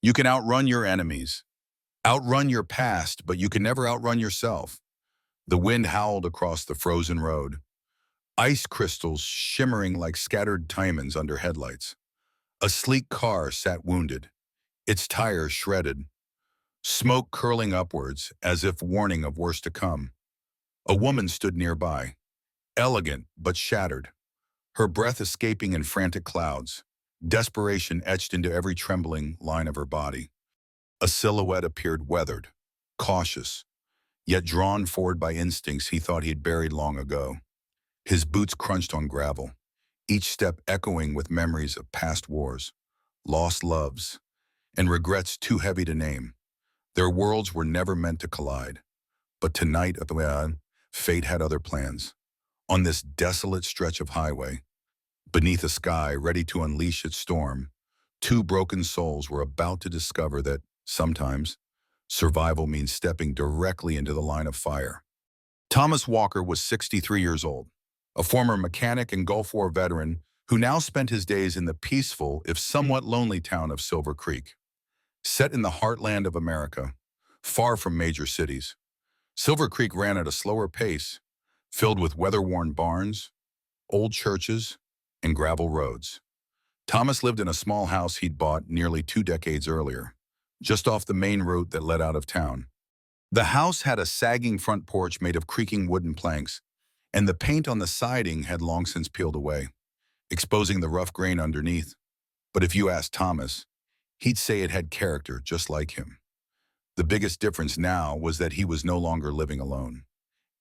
You can outrun your enemies, outrun your past, but you can never outrun yourself. The wind howled across the frozen road, ice crystals shimmering like scattered diamonds under headlights. A sleek car sat wounded, its tires shredded, smoke curling upwards as if warning of worse to come. A woman stood nearby, elegant but shattered, her breath escaping in frantic clouds, desperation etched into every trembling line of her body. A silhouette appeared weathered, cautious, yet drawn forward by instincts he thought he'd buried long ago. His boots crunched on gravel, each step echoing with memories of past wars, lost loves, and regrets too heavy to name. Their worlds were never meant to collide. But tonight, fate had other plans. On this desolate stretch of highway, beneath a sky ready to unleash its storm, two broken souls were about to discover that, sometimes, survival means stepping directly into the line of fire. Thomas Walker was 63 years old, a former mechanic and Gulf War veteran who now spent his days in the peaceful, if somewhat lonely town of Silver Creek. Set in the heartland of America, far from major cities, Silver Creek ran at a slower pace, filled with weather-worn barns, old churches, and gravel roads. Thomas lived in a small house he'd bought nearly 2 decades earlier, just off the main route that led out of town. The house had a sagging front porch made of creaking wooden planks, and the paint on the siding had long since peeled away, exposing the rough grain underneath. But if you asked Thomas, he'd say it had character just like him. The biggest difference now was that he was no longer living alone.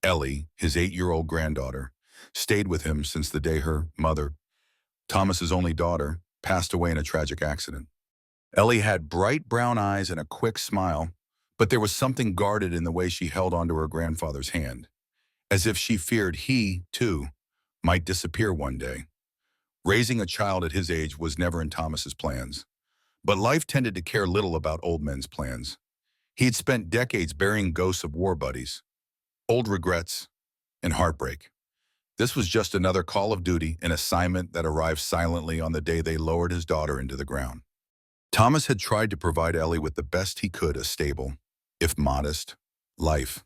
Ellie, his 8-year-old granddaughter, stayed with him since the day her mother, Thomas's only daughter, passed away in a tragic accident. Ellie had bright brown eyes and a quick smile, but there was something guarded in the way she held onto her grandfather's hand, as if she feared he, too, might disappear one day. Raising a child at his age was never in Thomas's plans, but life tended to care little about old men's plans. He had spent decades burying ghosts of war buddies, old regrets, and heartbreak. This was just another call of duty, an assignment that arrived silently on the day they lowered his daughter into the ground. Thomas had tried to provide Ellie with the best he could, a stable, if modest, life.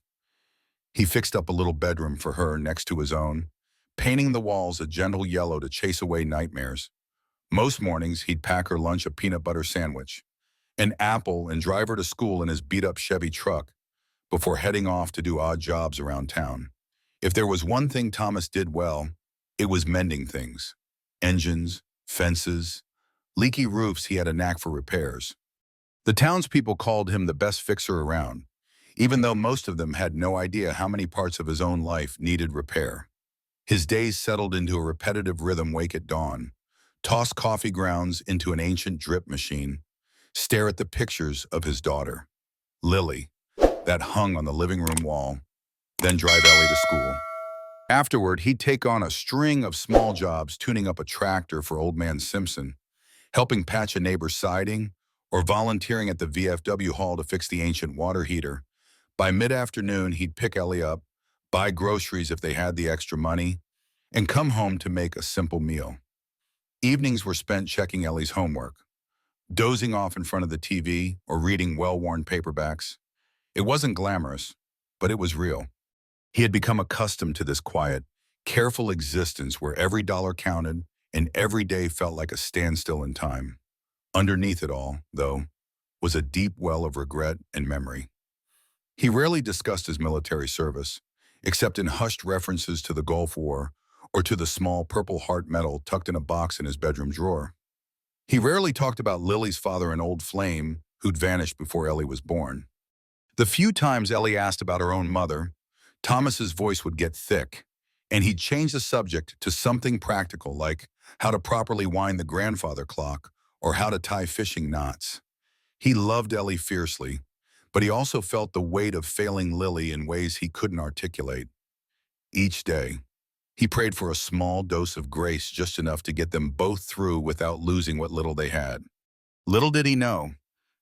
He fixed up a little bedroom for her next to his own, painting the walls a gentle yellow to chase away nightmares. Most mornings, he'd pack her lunch a peanut butter sandwich, an apple, and drive her to school in his beat-up Chevy truck before heading off to do odd jobs around town. If there was one thing Thomas did well, it was mending things. Engines, fences, leaky roofs. He had a knack for repairs. The townspeople called him the best fixer around, even though most of them had no idea how many parts of his own life needed repair. His days settled into a repetitive rhythm: wake at dawn, toss coffee grounds into an ancient drip machine, stare at the pictures of his daughter, Lily, that hung on the living room wall, then drive Ellie to school. Afterward, he'd take on a string of small jobs, tuning up a tractor for Old Man Simpson, helping patch a neighbor's siding, or volunteering at the VFW hall to fix the ancient water heater. By mid-afternoon, he'd pick Ellie up, buy groceries if they had the extra money, and come home to make a simple meal. Evenings were spent checking Ellie's homework, dozing off in front of the TV, or reading well-worn paperbacks. It wasn't glamorous, but it was real. He had become accustomed to this quiet, careful existence where every dollar counted and every day felt like a standstill in time. Underneath it all, though, was a deep well of regret and memory. He rarely discussed his military service, except in hushed references to the Gulf War or to the small Purple Heart medal tucked in a box in his bedroom drawer. He rarely talked about Lily's father, an old flame who'd vanished before Ellie was born. The few times Ellie asked about her own mother, Thomas's voice would get thick, and he'd change the subject to something practical like how to properly wind the grandfather clock or how to tie fishing knots. He loved Ellie fiercely, but he also felt the weight of failing Lily in ways he couldn't articulate. Each day, he prayed for a small dose of grace, just enough to get them both through without losing what little they had. Little did he know,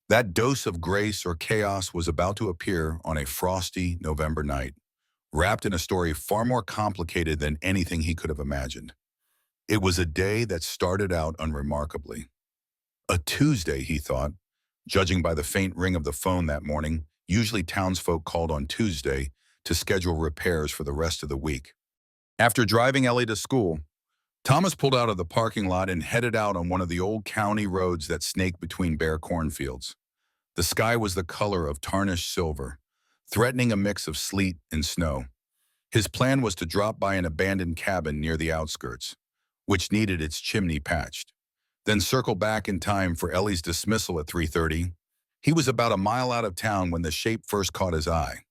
that dose of grace or chaos was about to appear on a frosty November night, wrapped in a story far more complicated than anything he could have imagined. It was a day that started out unremarkably. A Tuesday, he thought, Judging by the faint ring of the phone that morning, usually townsfolk called on Tuesday to schedule repairs for the rest of the week. After driving Ellie to school, Thomas pulled out of the parking lot and headed out on one of the old county roads that snake between bare cornfields. The sky was the color of tarnished silver, threatening a mix of sleet and snow. His plan was to drop by an abandoned cabin near the outskirts, which needed its chimney patched, then circle back in time for Ellie's dismissal at 3:30. He was about a mile out of town when the shape first caught his eye.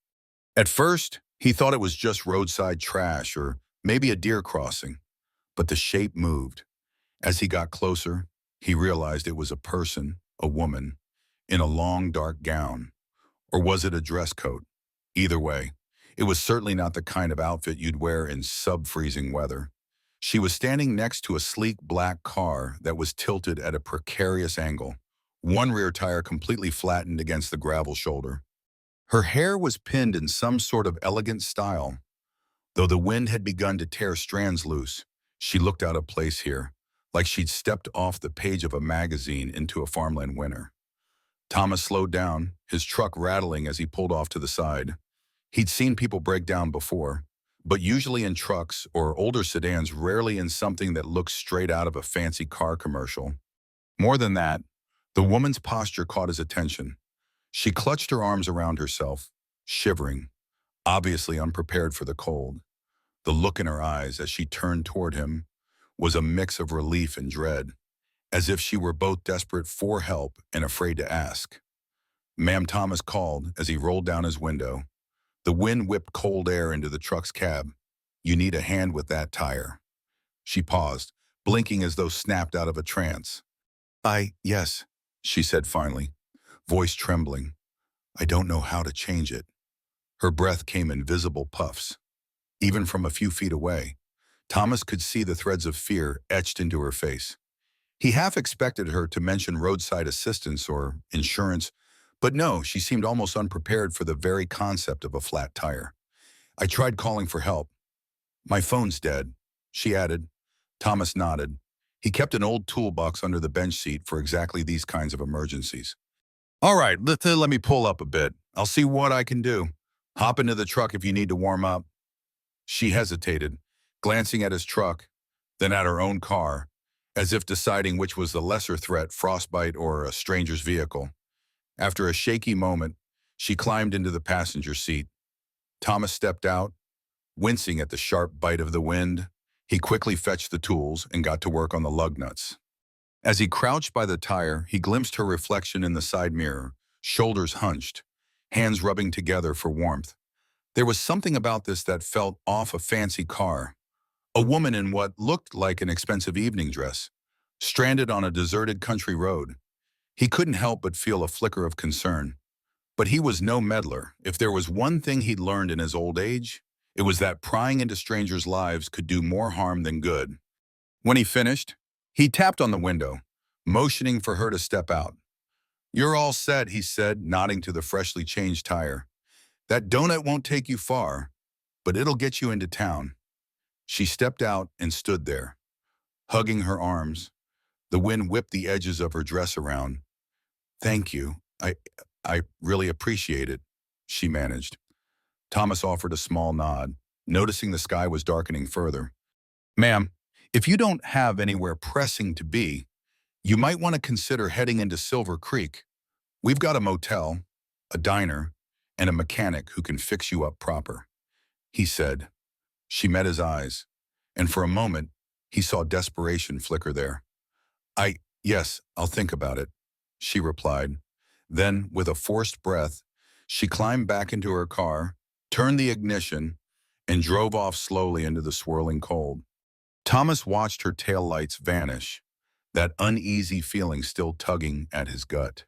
At first, he thought it was just roadside trash or maybe a deer crossing, but the shape moved. As he got closer, he realized it was a person, a woman, in a long dark gown. Or was it a dress coat? Either way, it was certainly not the kind of outfit you'd wear in sub-freezing weather. She was standing next to a sleek black car that was tilted at a precarious angle, one rear tire completely flattened against the gravel shoulder. Her hair was pinned in some sort of elegant style. Though the wind had begun to tear strands loose, she looked out of place here, like she'd stepped off the page of a magazine into a farmland winter. Thomas slowed down, his truck rattling as he pulled off to the side. He'd seen people break down before, but usually in trucks or older sedans, rarely in something that looked straight out of a fancy car commercial. More than that, the woman's posture caught his attention. She clutched her arms around herself, shivering, obviously unprepared for the cold. The look in her eyes as she turned toward him was a mix of relief and dread, as if she were both desperate for help and afraid to ask. "Ma'am," Thomas called as he rolled down his window. The wind whipped cold air into the truck's cab. "You need a hand with that tire." She paused, blinking as though snapped out of a trance. Yes," she said finally, voice trembling. "I don't know how to change it." Her breath came in visible puffs. Even from a few feet away, Thomas could see the threads of fear etched into her face. He half expected her to mention roadside assistance or insurance, but no, she seemed almost unprepared for the very concept of a flat tire. "I tried calling for help. My phone's dead," she added. Thomas nodded. He kept an old toolbox under the bench seat for exactly these kinds of emergencies. "All right, let me pull up a bit. I'll see what I can do. Hop into the truck if you need to warm up." She hesitated, glancing at his truck, then at her own car, as if deciding which was the lesser threat, frostbite or a stranger's vehicle. After a shaky moment, she climbed into the passenger seat. Thomas stepped out, wincing at the sharp bite of the wind. He quickly fetched the tools and got to work on the lug nuts. As he crouched by the tire, he glimpsed her reflection in the side mirror, shoulders hunched, hands rubbing together for warmth. There was something about this that felt off a fancy car. A woman in what looked like an expensive evening dress, stranded on a deserted country road. He couldn't help but feel a flicker of concern. But he was no meddler. If there was one thing he'd learned in his old age, it was that prying into strangers' lives could do more harm than good. When he finished, he tapped on the window, motioning for her to step out. "You're all set," he said, nodding to the freshly changed tire. "That donut won't take you far, but it'll get you into town." She stepped out and stood there, hugging her arms. The wind whipped the edges of her dress around. "Thank you. I really appreciate it," she managed. Thomas offered a small nod, noticing the sky was darkening further. "Ma'am, if you don't have anywhere pressing to be, you might want to consider heading into Silver Creek. We've got a motel, a diner, and a mechanic who can fix you up proper," he said. She met his eyes, and for a moment, he saw desperation flicker there. Yes, I'll think about it," she replied. Then, with a forced breath, she climbed back into her car, turned the ignition, and drove off slowly into the swirling cold. Thomas watched her taillights vanish, that uneasy feeling still tugging at his gut.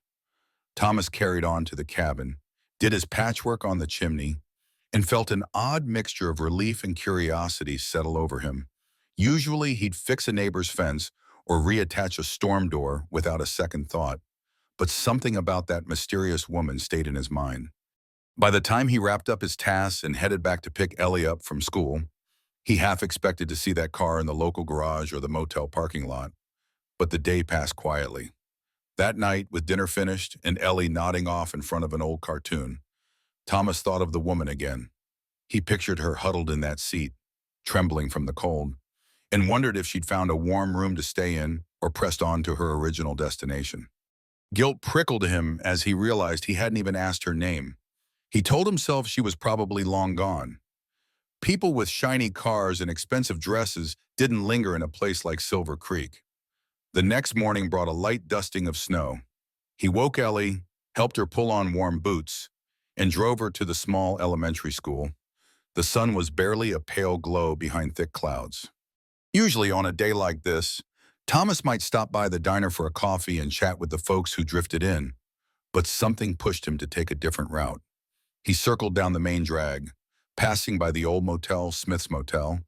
Thomas carried on to the cabin, did his patchwork on the chimney, and felt an odd mixture of relief and curiosity settle over him. Usually, he'd fix a neighbor's fence or reattach a storm door without a second thought, but something about that mysterious woman stayed in his mind. By the time he wrapped up his tasks and headed back to pick Ellie up from school, he half expected to see that car in the local garage or the motel parking lot. But the day passed quietly. That night, with dinner finished and Ellie nodding off in front of an old cartoon, Thomas thought of the woman again. He pictured her huddled in that seat, trembling from the cold, and wondered if she'd found a warm room to stay in or pressed on to her original destination. Guilt prickled him as he realized he hadn't even asked her name. He told himself she was probably long gone. People with shiny cars and expensive dresses didn't linger in a place like Silver Creek. The next morning brought a light dusting of snow. He woke Ellie, helped her pull on warm boots, and drove her to the small elementary school. The sun was barely a pale glow behind thick clouds. Usually on a day like this, Thomas might stop by the diner for a coffee and chat with the folks who drifted in, but something pushed him to take a different route. He circled down the main drag, passing by the old motel, Smith's Motel,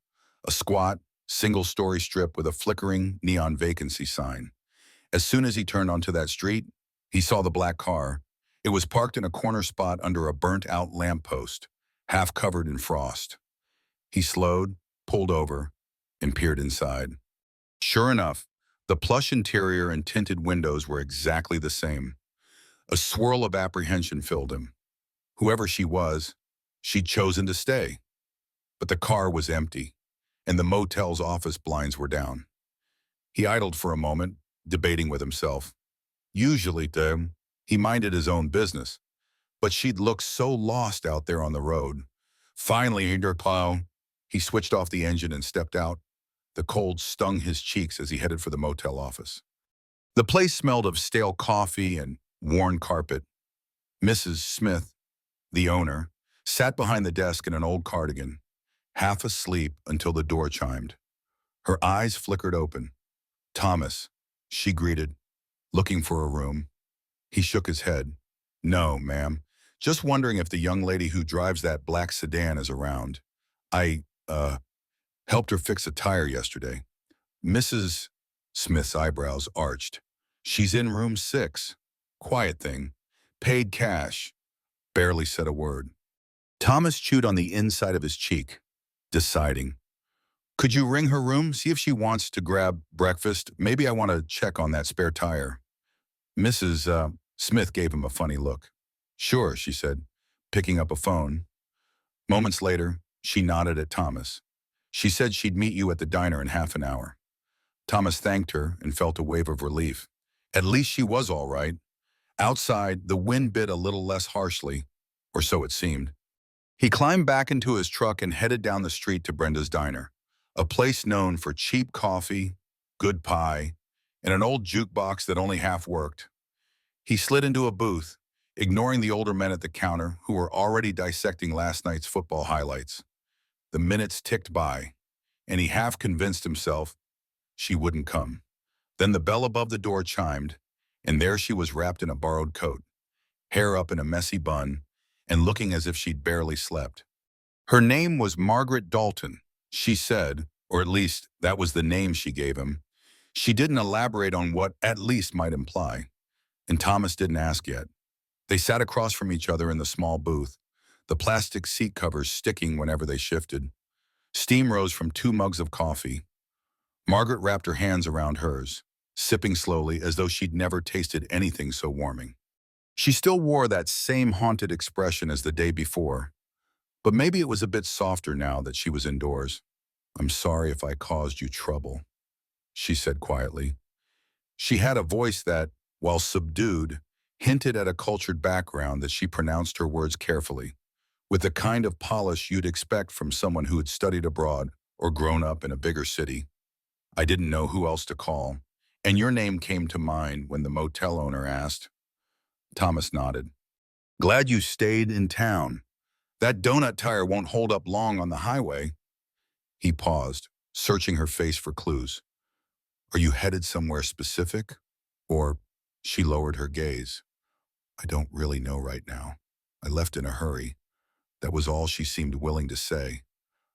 a squat, single-story strip with a flickering neon vacancy sign. As soon as he turned onto that street, he saw the black car. It was parked in a corner spot under a burnt-out lamppost, half covered in frost. He slowed, pulled over, and peered inside. Sure enough, the plush interior and tinted windows were exactly the same. A swirl of apprehension filled him. Whoever she was, she'd chosen to stay. But the car was empty, and the motel's office blinds were down. He idled for a moment, debating with himself. Usually, he minded his own business, but she'd looked so lost out there on the road. Finally, he switched off the engine and stepped out. The cold stung his cheeks as he headed for the motel office. The place smelled of stale coffee and worn carpet. Mrs. Smith, the owner, sat behind the desk in an old cardigan, half asleep until the door chimed. Her eyes flickered open. "Thomas," she greeted, "looking for a room?" He shook his head. "No, ma'am. Just wondering if the young lady who drives that black sedan is around. I, helped her fix a tire yesterday." Mrs. Smith's eyebrows arched. "She's in room 6. Quiet thing. Paid cash." Barely said a word. Thomas chewed on the inside of his cheek, deciding. "Could you ring her room? See if she wants to grab breakfast. Maybe I want to check on that spare tire." Mrs. Smith gave him a funny look. "Sure," she said, picking up a phone. Moments later, she nodded at Thomas. She said she'd meet you at the diner in half an hour. Thomas thanked her and felt a wave of relief. At least she was all right. Outside, the wind bit a little less harshly, or so it seemed. He climbed back into his truck and headed down the street to Brenda's Diner, a place known for cheap coffee, good pie, and an old jukebox that only half worked. He slid into a booth, ignoring the older men at the counter who were already dissecting last night's football highlights. The minutes ticked by, and he half convinced himself she wouldn't come. Then the bell above the door chimed, and there she was wrapped in a borrowed coat, hair up in a messy bun, and looking as if she'd barely slept. Her name was Margaret Dalton, she said, or at least that was the name she gave him. She didn't elaborate on what "at least" might imply, and Thomas didn't ask yet. They sat across from each other in the small booth, the plastic seat covers sticking whenever they shifted. Steam rose from 2 mugs of coffee. Margaret wrapped her hands around hers, sipping slowly as though she'd never tasted anything so warming. She still wore that same haunted expression as the day before, but maybe it was a bit softer now that she was indoors. "I'm sorry if I caused you trouble," she said quietly. She had a voice that, while subdued, hinted at a cultured background that she pronounced her words carefully, with the kind of polish you'd expect from someone who had studied abroad or grown up in a bigger city. "I didn't know who else to call, and your name came to mind when the motel owner asked." Thomas nodded. "Glad you stayed in town. That donut tire won't hold up long on the highway." He paused, searching her face for clues. "Are you headed somewhere specific?" Or, she lowered her gaze. "I don't really know right now. I left in a hurry." That was all she seemed willing to say.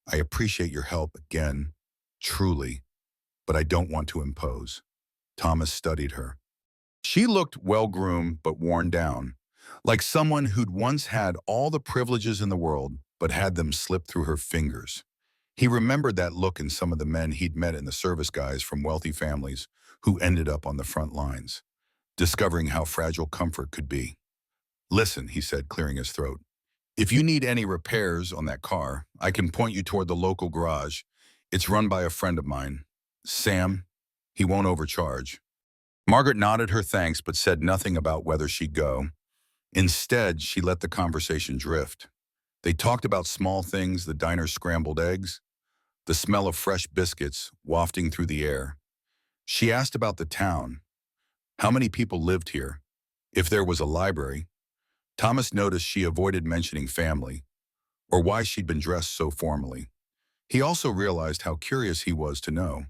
"I appreciate your help again, truly, but I don't want to impose." Thomas studied her. She looked well-groomed but worn down, like someone who'd once had all the privileges in the world but had them slip through her fingers. He remembered that look in some of the men he'd met in the service guys from wealthy families who ended up on the front lines. discovering how fragile comfort could be. Listen, he said, clearing his throat. If you need any repairs on that car, I can point you toward the local garage. It's run by a friend of mine. Sam, he won't overcharge. Margaret nodded her thanks but said nothing about whether she'd go. Instead, she let the conversation drift. They talked about small things, the diner's scrambled eggs, the smell of fresh biscuits wafting through the air. She asked about the town, how many people lived here, if there was a library. Thomas noticed she avoided mentioning family, or why she'd been dressed so formally. He also realized how curious he was to know.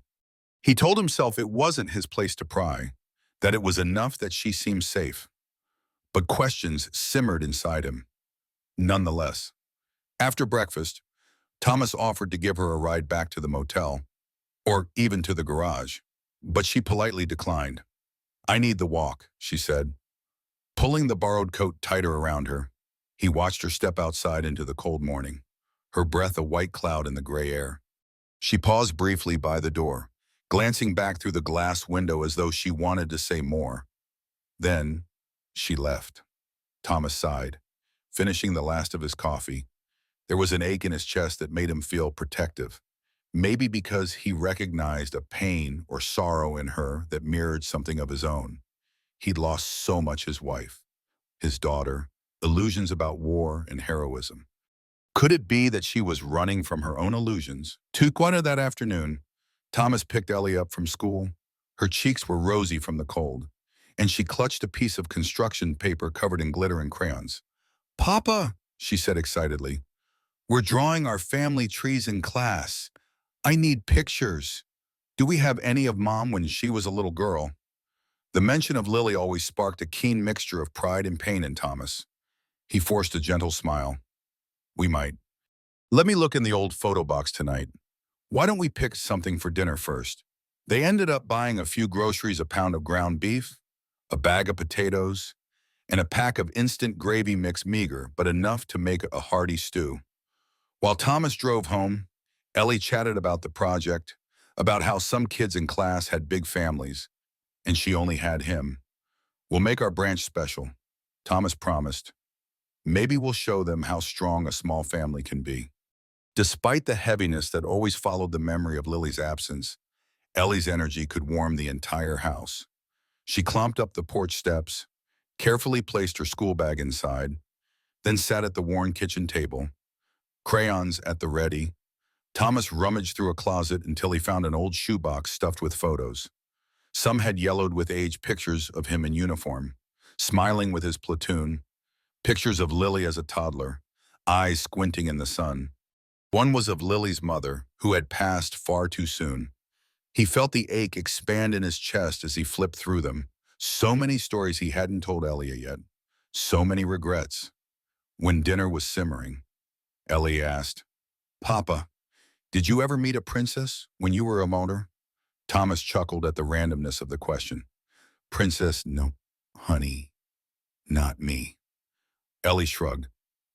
He told himself it wasn't his place to pry, that it was enough that she seemed safe. But questions simmered inside him. Nonetheless, after breakfast, Thomas offered to give her a ride back to the motel, or even to the garage, but she politely declined. I need the walk, she said. Pulling the borrowed coat tighter around her, he watched her step outside into the cold morning, her breath a white cloud in the gray air. She paused briefly by the door, glancing back through the glass window as though she wanted to say more. Then, she left. Thomas sighed, finishing the last of his coffee. There was an ache in his chest that made him feel protective, maybe because he recognized a pain or sorrow in her that mirrored something of his own. He'd lost so much: his wife, his daughter, illusions about war and heroism. Could it be that she was running from her own illusions? Too quiet that afternoon, Thomas picked Ellie up from school. Her cheeks were rosy from the cold, and she clutched a piece of construction paper covered in glitter and crayons. Papa, she said excitedly, we're drawing our family trees in class. I need pictures. Do we have any of Mom when she was a little girl? The mention of Lily always sparked a keen mixture of pride and pain in Thomas. He forced a gentle smile. We might. Let me look in the old photo box tonight. Why don't we pick something for dinner first? They ended up buying a few groceries: a pound of ground beef, a bag of potatoes, and a pack of instant gravy mix, meager, but enough to make a hearty stew. While Thomas drove home, Ellie chatted about the project, about how some kids in class had big families, and she only had him. We'll make our branch special, Thomas promised. Maybe we'll show them how strong a small family can be. Despite the heaviness that always followed the memory of Lily's absence, Ellie's energy could warm the entire house. She clomped up the porch steps, carefully placed her school bag inside, then sat at the worn kitchen table, crayons at the ready. Thomas rummaged through a closet until he found an old shoebox stuffed with photos. Some had yellowed with age: pictures of him in uniform, smiling with his platoon, pictures of Lily as a toddler, eyes squinting in the sun. One was of Lily's mother, who had passed far too soon. He felt the ache expand in his chest as he flipped through them. So many stories he hadn't told Ellie yet. So many regrets. When dinner was simmering, Ellie asked, Papa, did you ever meet a princess when you were a motor? Thomas chuckled at the randomness of the question. Princess? No, honey, not me. Ellie shrugged.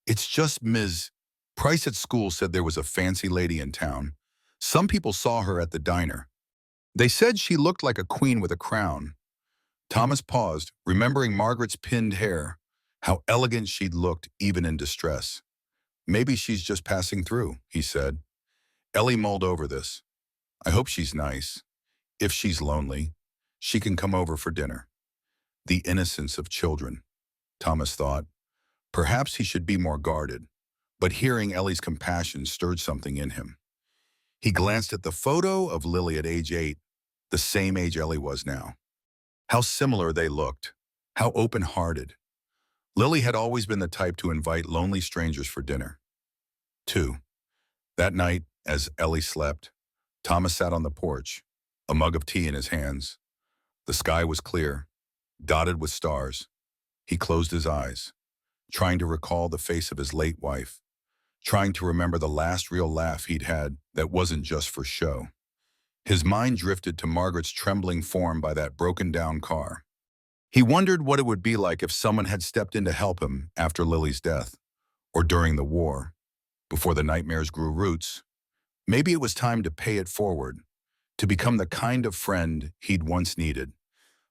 It's just Ms. Price at school said there was a fancy lady in town. Some people saw her at the diner. They said she looked like a queen with a crown. Thomas paused, remembering Margaret's pinned hair, how elegant she'd looked even in distress. Maybe she's just passing through, he said. Ellie mulled over this. I hope she's nice. If she's lonely, she can come over for dinner. The innocence of children, Thomas thought. Perhaps he should be more guarded, but hearing Ellie's compassion stirred something in him. He glanced at the photo of Lily at age 8, the same age Ellie was now. How similar they looked, how open-hearted. Lily had always been the type to invite lonely strangers for dinner. 2. That night, as Ellie slept, Thomas sat on the porch, a mug of tea in his hands. The sky was clear, dotted with stars. He closed his eyes, trying to recall the face of his late wife, trying to remember the last real laugh he'd had that wasn't just for show. His mind drifted to Margaret's trembling form by that broken-down car. He wondered what it would be like if someone had stepped in to help him after Lily's death, or during the war, before the nightmares grew roots. Maybe it was time to pay it forward, to become the kind of friend he'd once needed.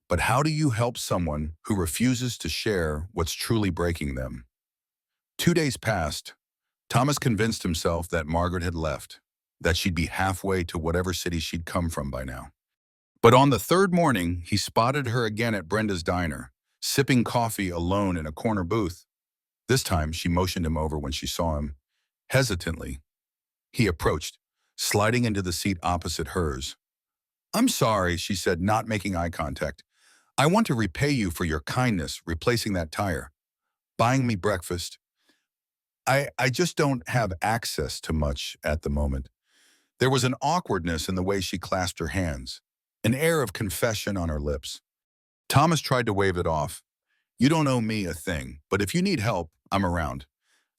But how do you help someone who refuses to share what's truly breaking them? 2 days passed. Thomas convinced himself that Margaret had left, that she'd be halfway to whatever city she'd come from by now. But on the third morning, he spotted her again at Brenda's diner, sipping coffee alone in a corner booth. This time, she motioned him over when she saw him. Hesitantly, he approached, sliding into the seat opposite hers. "I'm sorry," she said, not making eye contact. "I want to repay you for your kindness, replacing that tire, buying me breakfast. I just don't have access to much at the moment." There was an awkwardness in the way she clasped her hands, an air of confession on her lips. Thomas tried to wave it off. "You don't owe me a thing, but if you need help, I'm around.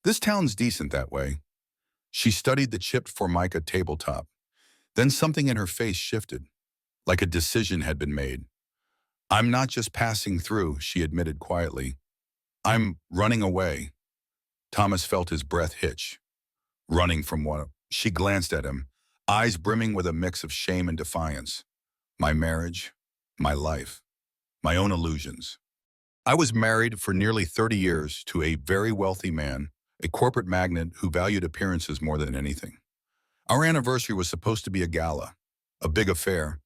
This town's decent that way." She studied the chipped formica tabletop. Then something in her face shifted, like a decision had been made. "I'm not just passing through," she admitted quietly. "I'm running away." Thomas felt his breath hitch. Running from what? She glanced at him, eyes brimming with a mix of shame and defiance. "My marriage, my life, my own illusions. I was married for nearly 30 years to a very wealthy man, a corporate magnate who valued appearances more than anything. Our anniversary was supposed to be a gala, a big affair,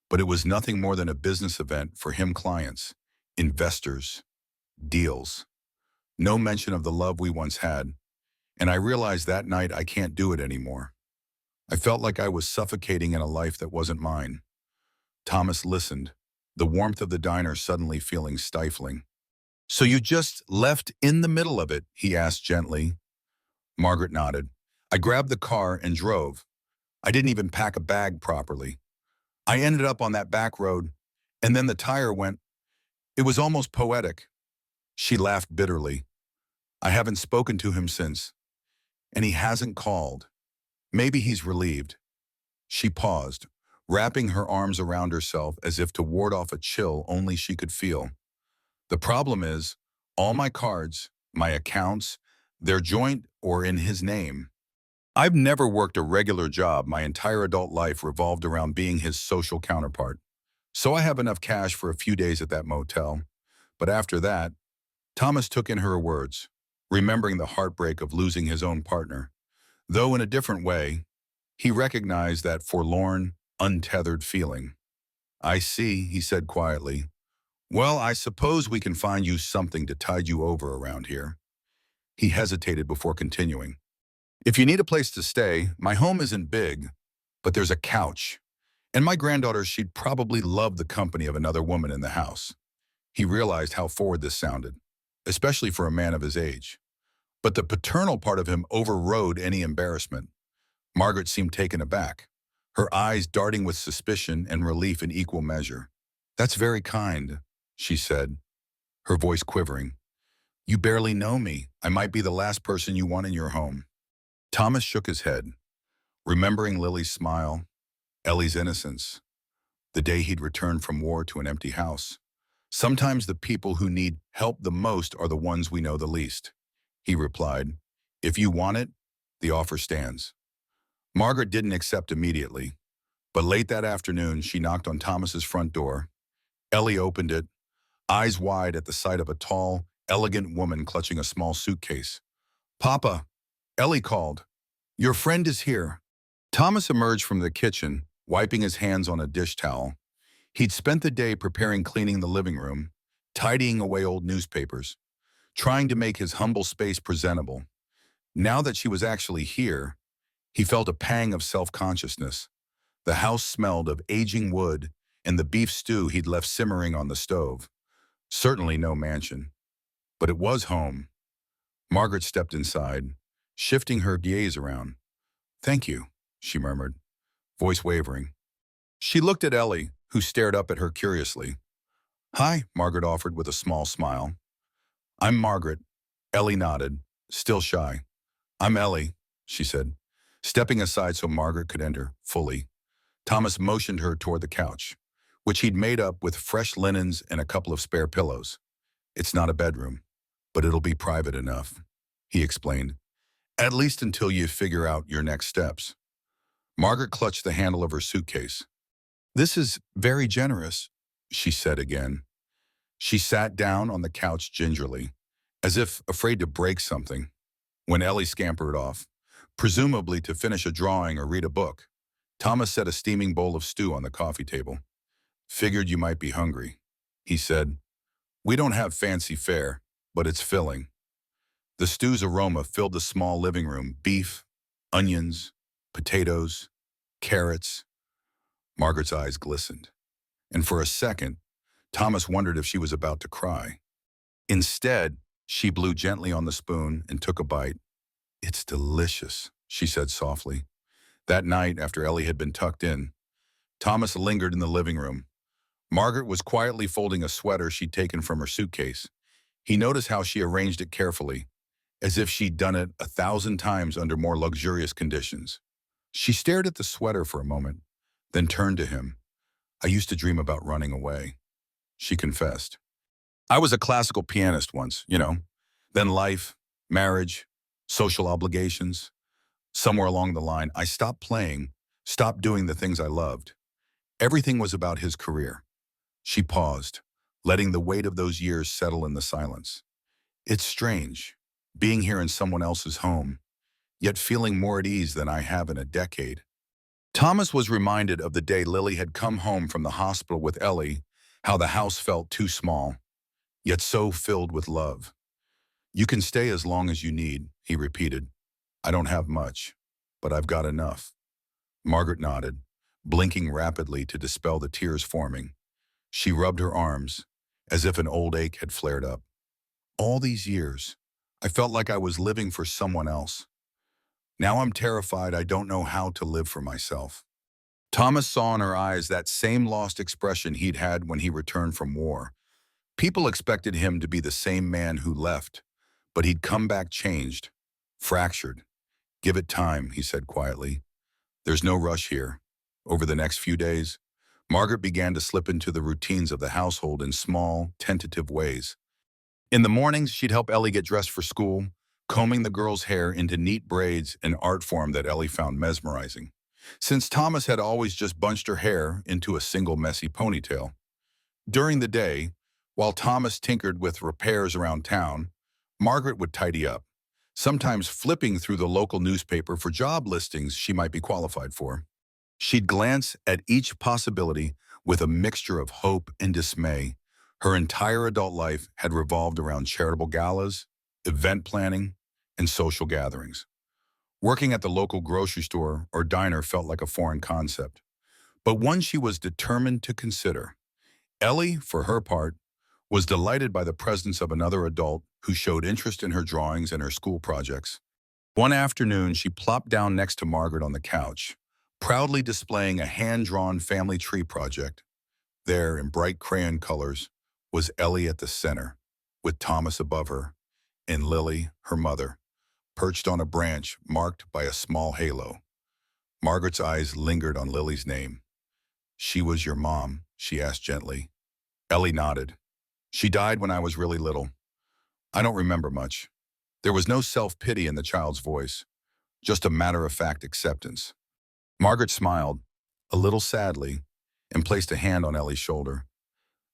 but it was nothing more than a business event for him clients, investors, deals. No mention of the love we once had, and I realized that night I can't do it anymore. I felt like I was suffocating in a life that wasn't mine." Thomas listened, the warmth of the diner suddenly feeling stifling. "So you just left in the middle of it?" he asked gently. Margaret nodded. "I grabbed the car and drove. I didn't even pack a bag properly. I ended up on that back road, and then the tire went. It was almost poetic." She laughed bitterly. "I haven't spoken to him since, and he hasn't called. Maybe he's relieved." She paused, wrapping her arms around herself as if to ward off a chill only she could feel. "The problem is, all my cards, my accounts, they're joint or in his name. I've never worked a regular job. My entire adult life revolved around being his social counterpart. So I have enough cash for a few days at that motel. But after that," Thomas took in her words, remembering the heartbreak of losing his own partner. Though in a different way, he recognized that forlorn, untethered feeling. "I see," he said quietly. "Well, I suppose we can find you something to tide you over around here." He hesitated before continuing. "If you need a place to stay, my home isn't big, but there's a couch. And my granddaughter, she'd probably love the company of another woman in the house." He realized how forward this sounded, especially for a man of his age. But the paternal part of him overrode any embarrassment. Margaret seemed taken aback, her eyes darting with suspicion and relief in equal measure. "That's very kind," she said, her voice quivering. "You barely know me. I might be the last person you want in your home." Thomas shook his head, remembering Lily's smile, Ellie's innocence, the day he'd returned from war to an empty house. "Sometimes the people who need help the most are the ones we know the least," he replied. "If you want it, the offer stands." Margaret didn't accept immediately, but late that afternoon she knocked on Thomas's front door. Ellie opened it, eyes wide at the sight of a tall, elegant woman clutching a small suitcase. "Papa," Ellie called, "your friend is here." Thomas emerged from the kitchen, wiping his hands on a dish towel. He'd spent the day cleaning the living room, tidying away old newspapers, trying to make his humble space presentable. Now that she was actually here, he felt a pang of self-consciousness. The house smelled of aging wood and the beef stew he'd left simmering on the stove. Certainly no mansion, but it was home. Margaret stepped inside, shifting her gaze around. "Thank you," she murmured, voice wavering. She looked at Ellie, who stared up at her curiously. "Hi," Margaret offered with a small smile. "I'm Margaret." Ellie nodded, still shy. "I'm Ellie," she said, stepping aside so Margaret could enter fully. Thomas motioned her toward the couch, which he'd made up with fresh linens and a couple of spare pillows. "It's not a bedroom, but it'll be private enough," he explained. "At least until you figure out your next steps." Margaret clutched the handle of her suitcase. "This is very generous," she said again. She sat down on the couch gingerly, as if afraid to break something, when Ellie scampered off, presumably to finish a drawing or read a book. Thomas set a steaming bowl of stew on the coffee table. Figured you might be hungry, he said. We don't have fancy fare, but it's filling. The stew's aroma filled the small living room. Beef, onions, potatoes, carrots. Margaret's eyes glistened, and for a second, Thomas wondered if she was about to cry. Instead, she blew gently on the spoon and took a bite. It's delicious, she said softly. That night, after Ellie had been tucked in, Thomas lingered in the living room. Margaret was quietly folding a sweater she'd taken from her suitcase. He noticed how she arranged it carefully, as if she'd done it 1,000 times under more luxurious conditions. She stared at the sweater for a moment, then turned to him. I used to dream about running away, she confessed. I was a classical pianist once, you know. Then life, marriage, social obligations. Somewhere along the line, I stopped playing, stopped doing the things I loved. Everything was about his career. She paused, letting the weight of those years settle in the silence. It's strange, being here in someone else's home, yet feeling more at ease than I have in a decade. Thomas was reminded of the day Lily had come home from the hospital with Ellie, how the house felt too small, yet so filled with love. You can stay as long as you need, he repeated. I don't have much, but I've got enough. Margaret nodded, blinking rapidly to dispel the tears forming. She rubbed her arms, as if an old ache had flared up. All these years, I felt like I was living for someone else. Now I'm terrified I don't know how to live for myself. Thomas saw in her eyes that same lost expression he'd had when he returned from war. People expected him to be the same man who left, but he'd come back changed, fractured. Give it time, he said quietly. There's no rush here. Over the next few days, Margaret began to slip into the routines of the household in small, tentative ways. In the mornings, she'd help Ellie get dressed for school, combing the girl's hair into neat braids, an art form that Ellie found mesmerizing, since Thomas had always just bunched her hair into a single messy ponytail. During the day, while Thomas tinkered with repairs around town, Margaret would tidy up, sometimes flipping through the local newspaper for job listings she might be qualified for. She'd glance at each possibility with a mixture of hope and dismay. Her entire adult life had revolved around charitable galas, event planning, and social gatherings. Working at the local grocery store or diner felt like a foreign concept, but one she was determined to consider. Ellie, for her part, was delighted by the presence of another adult who showed interest in her drawings and her school projects. One afternoon, she plopped down next to Margaret on the couch, proudly displaying a hand-drawn family tree project. There, in bright crayon colors, was Ellie at the center, with Thomas above her, and Lily, her mother, perched on a branch marked by a small halo. Margaret's eyes lingered on Lily's name. She was your mom, she asked gently. Ellie nodded. She died when I was really little. I don't remember much. There was no self-pity in the child's voice, just a matter-of-fact acceptance. Margaret smiled, a little sadly, and placed a hand on Ellie's shoulder.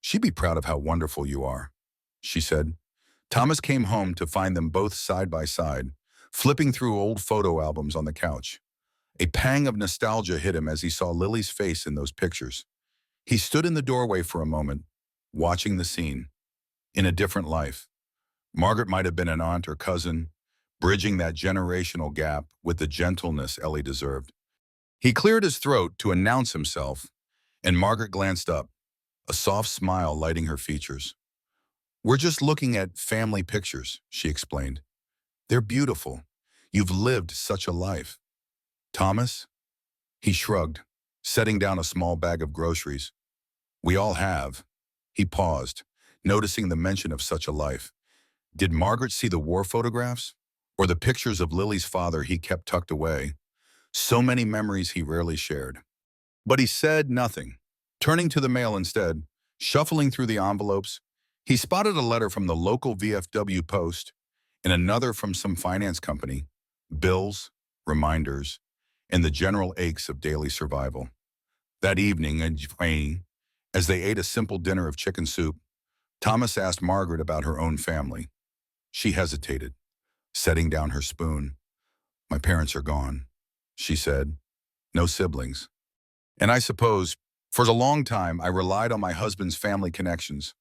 She'd be proud of how wonderful you are, she said. Thomas came home to find them both side by side, flipping through old photo albums on the couch. A pang of nostalgia hit him as he saw Lily's face in those pictures. He stood in the doorway for a moment, watching the scene. In a different life, Margaret might have been an aunt or cousin, bridging that generational gap with the gentleness Ellie deserved. He cleared his throat to announce himself, and Margaret glanced up, a soft smile lighting her features. We're just looking at family pictures, she explained. They're beautiful. You've lived such a life. Thomas? He shrugged, setting down a small bag of groceries. We all have. He paused, noticing the mention of such a life. Did Margaret see the war photographs? Or the pictures of Lily's father he kept tucked away? So many memories he rarely shared. But he said nothing. Turning to the mail instead, shuffling through the envelopes, he spotted a letter from the local VFW post and another from some finance company, bills, reminders, and the general aches of daily survival. That evening, As they ate a simple dinner of chicken soup, Thomas asked Margaret about her own family. She hesitated, setting down her spoon. "My parents are gone," she said. "No siblings. And I suppose, for a long time, I relied on my husband's family connections,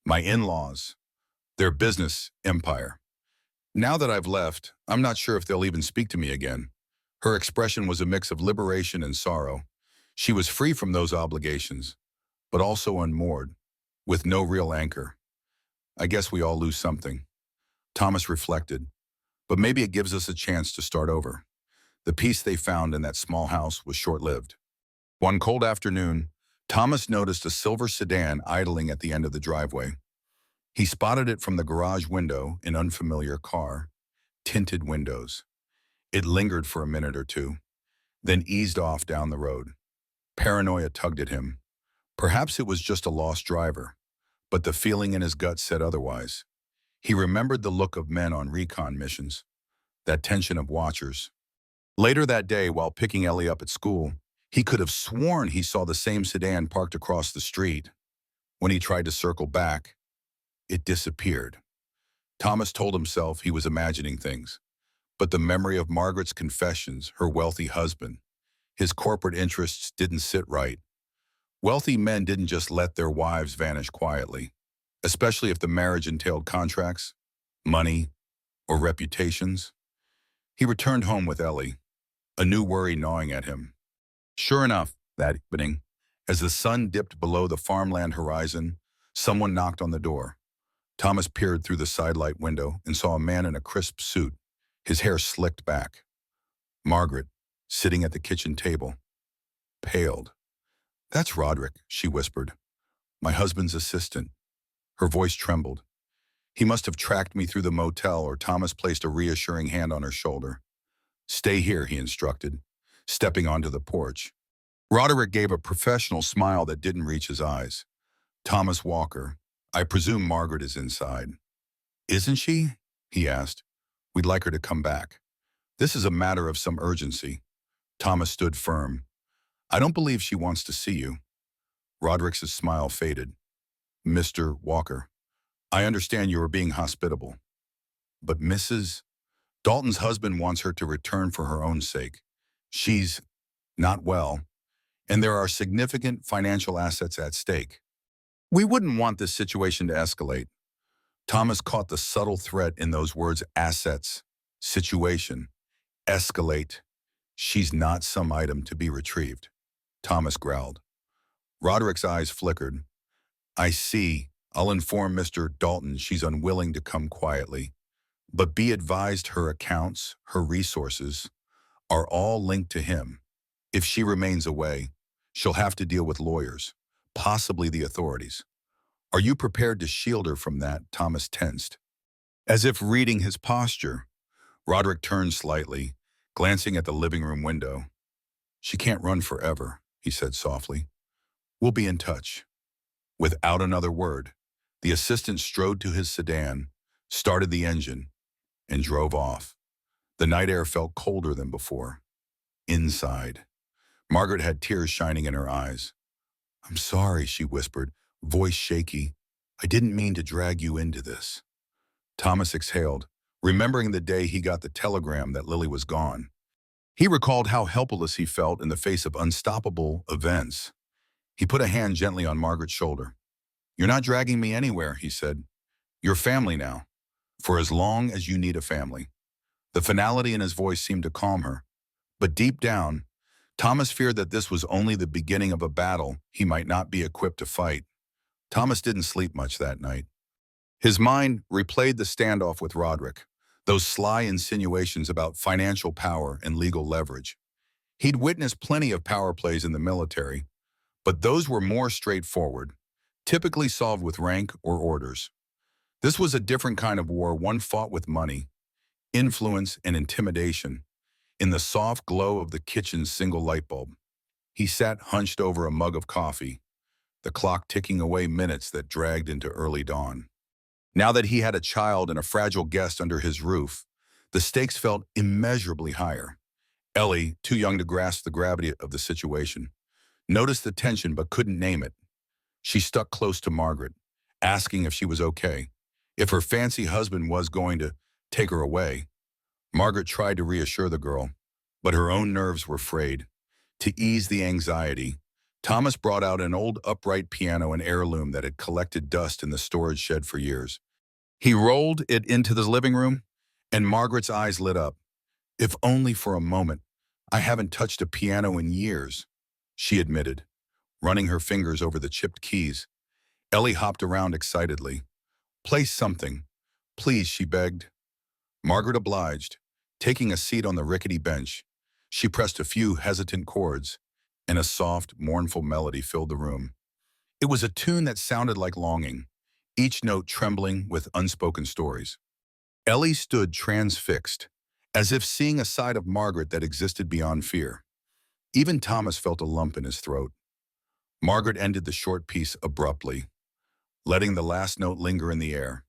my in-laws, their business empire. Now that I've left, I'm not sure if they'll even speak to me again." Her expression was a mix of liberation and sorrow. She was free from those obligations, but also unmoored, with no real anchor. "I guess we all lose something," Thomas reflected, "but maybe it gives us a chance to start over." The peace they found in that small house was short-lived. One cold afternoon, Thomas noticed a silver sedan idling at the end of the driveway. He spotted it from the garage window, an unfamiliar car, tinted windows. It lingered for a minute or two, then eased off down the road. Paranoia tugged at him. Perhaps it was just a lost driver, but the feeling in his gut said otherwise. He remembered the look of men on recon missions, that tension of watchers. Later that day, while picking Ellie up at school, he could have sworn he saw the same sedan parked across the street. When he tried to circle back, it disappeared. Thomas told himself he was imagining things, but the memory of Margaret's confessions, her wealthy husband, his corporate interests didn't sit right. Wealthy men didn't just let their wives vanish quietly, especially if the marriage entailed contracts, money, or reputations. He returned home with Ellie, a new worry gnawing at him. Sure enough, that evening, as the sun dipped below the farmland horizon, someone knocked on the door. Thomas peered through the sidelight window and saw a man in a crisp suit, his hair slicked back. Margaret, sitting at the kitchen table, paled. "That's Roderick," she whispered. "My husband's assistant." Her voice trembled. "He must have tracked me through the motel," or Thomas placed a reassuring hand on her shoulder. "Stay here," he instructed, stepping onto the porch. Roderick gave a professional smile that didn't reach his eyes. "Thomas Walker, I presume Margaret is inside." "Isn't she?" he asked. "We'd like her to come back. This is a matter of some urgency." Thomas stood firm. "I don't believe she wants to see you." Roderick's smile faded. "Mr. Walker, I understand you are being hospitable. But Mrs. Dalton's husband wants her to return for her own sake. She's not well, and there are significant financial assets at stake. We wouldn't want this situation to escalate." Thomas caught the subtle threat in those words: assets, situation, escalate. "She's not some item to be retrieved," Thomas growled. Roderick's eyes flickered. "I see. I'll inform Mr. Dalton she's unwilling to come quietly. But be advised her accounts, her resources, are all linked to him. If she remains away, she'll have to deal with lawyers, possibly the authorities. Are you prepared to shield her from that?" Thomas tensed. As if reading his posture, Roderick turned slightly, glancing at the living room window. "She can't run forever," he said softly. "We'll be in touch." Without another word, the assistant strode to his sedan, started the engine, and drove off. The night air felt colder than before. Inside, Margaret had tears shining in her eyes. "I'm sorry," she whispered, voice shaky. "I didn't mean to drag you into this." Thomas exhaled, remembering the day he got the telegram that Lily was gone. He recalled how helpless he felt in the face of unstoppable events. He put a hand gently on Margaret's shoulder. "You're not dragging me anywhere," he said. "You're family now, for as long as you need a family." The finality in his voice seemed to calm her. But deep down, Thomas feared that this was only the beginning of a battle he might not be equipped to fight. Thomas didn't sleep much that night. His mind replayed the standoff with Roderick, those sly insinuations about financial power and legal leverage. He'd witnessed plenty of power plays in the military, but those were more straightforward, typically solved with rank or orders. This was a different kind of war, one fought with money, influence, and intimidation. In the soft glow of the kitchen's single light bulb, he sat hunched over a mug of coffee, the clock ticking away minutes that dragged into early dawn. Now that he had a child and a fragile guest under his roof, the stakes felt immeasurably higher. Ellie, too young to grasp the gravity of the situation, noticed the tension but couldn't name it. She stuck close to Margaret, asking if she was okay, if her fancy husband was going to take her away. Margaret tried to reassure the girl, but her own nerves were frayed. To ease the anxiety, Thomas brought out an old upright piano and heirloom that had collected dust in the storage shed for years. He rolled it into the living room, and Margaret's eyes lit up. If only for a moment. I haven't touched a piano in years, she admitted, running her fingers over the chipped keys. Ellie hopped around excitedly. Play something. Please, she begged. Margaret obliged, taking a seat on the rickety bench. She pressed a few hesitant chords, and a soft, mournful melody filled the room. It was a tune that sounded like longing, each note trembling with unspoken stories. Ellie stood transfixed, as if seeing a side of Margaret that existed beyond fear. Even Thomas felt a lump in his throat. Margaret ended the short piece abruptly, letting the last note linger in the air.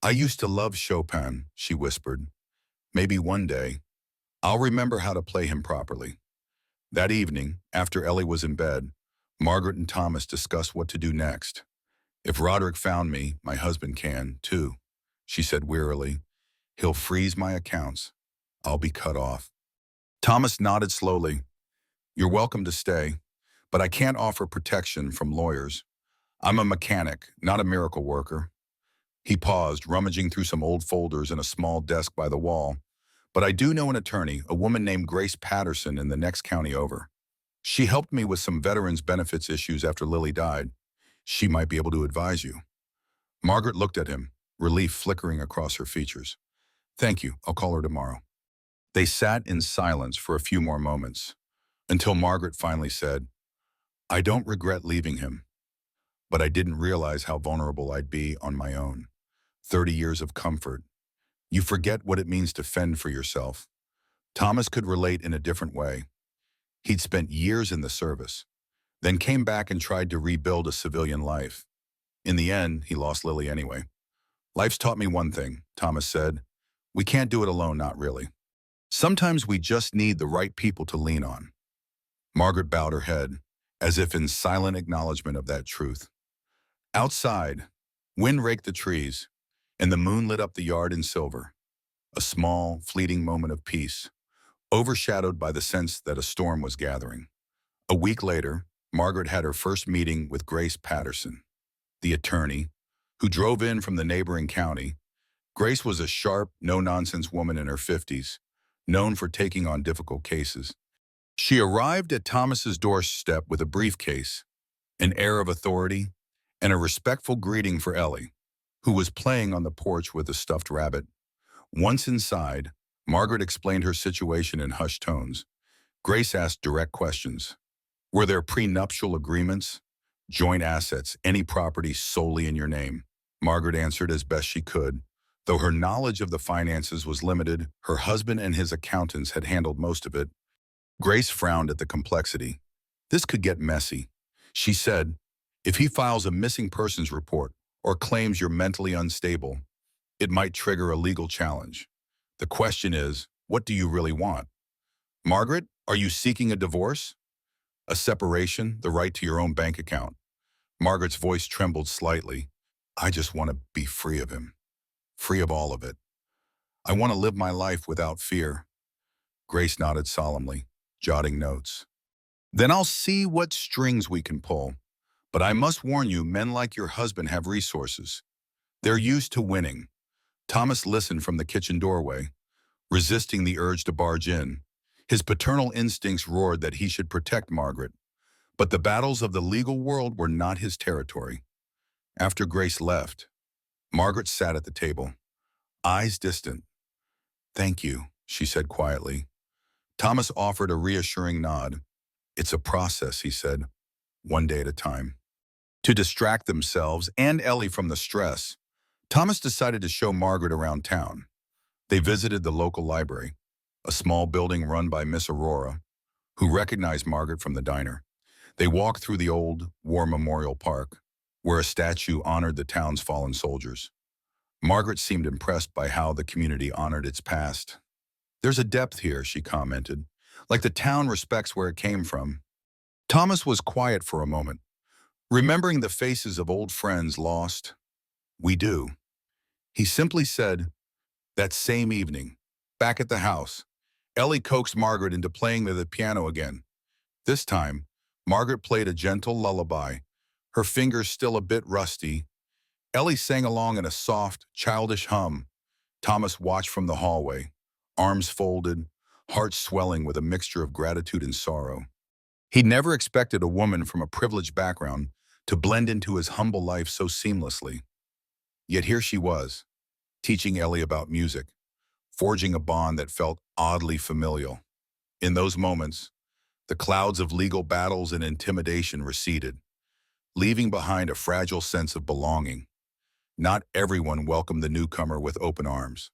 I used to love Chopin, she whispered. Maybe one day, I'll remember how to play him properly. That evening, after Ellie was in bed, Margaret and Thomas discussed what to do next. If Roderick found me, my husband can, too, she said wearily. He'll freeze my accounts. I'll be cut off. Thomas nodded slowly. You're welcome to stay, but I can't offer protection from lawyers. I'm a mechanic, not a miracle worker. He paused, rummaging through some old folders in a small desk by the wall. But I do know an attorney, a woman named Grace Patterson in the next county over. She helped me with some veterans benefits issues after Lily died. She might be able to advise you. Margaret looked at him, relief flickering across her features. Thank you, I'll call her tomorrow. They sat in silence for a few more moments, until Margaret finally said, I don't regret leaving him, but I didn't realize how vulnerable I'd be on my own. 30 years of comfort. You forget what it means to fend for yourself. Thomas could relate in a different way. He'd spent years in the service, then came back and tried to rebuild a civilian life. In the end, he lost Lily anyway. Life's taught me one thing, Thomas said. We can't do it alone, not really. Sometimes we just need the right people to lean on. Margaret bowed her head, as if in silent acknowledgement of that truth. Outside, wind raked the trees, and the moon lit up the yard in silver. A small, fleeting moment of peace, overshadowed by the sense that a storm was gathering. A week later, Margaret had her first meeting with Grace Patterson, the attorney, who drove in from the neighboring county. Grace was a sharp, no-nonsense woman in her 50s, known for taking on difficult cases. She arrived at Thomas's doorstep with a briefcase, an air of authority, and a respectful greeting for Ellie, who was playing on the porch with a stuffed rabbit. Once inside, Margaret explained her situation in hushed tones. Grace asked direct questions. Were there prenuptial agreements? Joint assets, any property solely in your name? Margaret answered as best she could. Though her knowledge of the finances was limited, her husband and his accountants had handled most of it. Grace frowned at the complexity. This could get messy. She said, if he files a missing persons report or claims you're mentally unstable, it might trigger a legal challenge. The question is, what do you really want? Margaret, are you seeking a divorce? A separation, the right to your own bank account? Margaret's voice trembled slightly. I just want to be free of him. Free of all of it. I want to live my life without fear. Grace nodded solemnly, jotting notes. Then I'll see what strings we can pull. But I must warn you, men like your husband have resources. They're used to winning. Thomas listened from the kitchen doorway, resisting the urge to barge in. His paternal instincts roared that he should protect Margaret. But the battles of the legal world were not his territory. After Grace left, Margaret sat at the table, eyes distant. Thank you, she said quietly. Thomas offered a reassuring nod. It's a process, he said, one day at a time. To distract themselves and Ellie from the stress, Thomas decided to show Margaret around town. They visited the local library, a small building run by Miss Aurora, who recognized Margaret from the diner. They walked through the old War Memorial Park, where a statue honored the town's fallen soldiers. Margaret seemed impressed by how the community honored its past. There's a depth here, she commented, like the town respects where it came from. Thomas was quiet for a moment, Remembering the faces of old friends lost, we do. He simply said, that same evening, back at the house, Ellie coaxed Margaret into playing the piano again. This time, Margaret played a gentle lullaby, her fingers still a bit rusty. Ellie sang along in a soft, childish hum. Thomas watched from the hallway, arms folded, heart swelling with a mixture of gratitude and sorrow. He'd never expected a woman from a privileged background to blend into his humble life so seamlessly. Yet here she was, teaching Ellie about music, forging a bond that felt oddly familial. In those moments, the clouds of legal battles and intimidation receded, leaving behind a fragile sense of belonging. Not everyone welcomed the newcomer with open arms.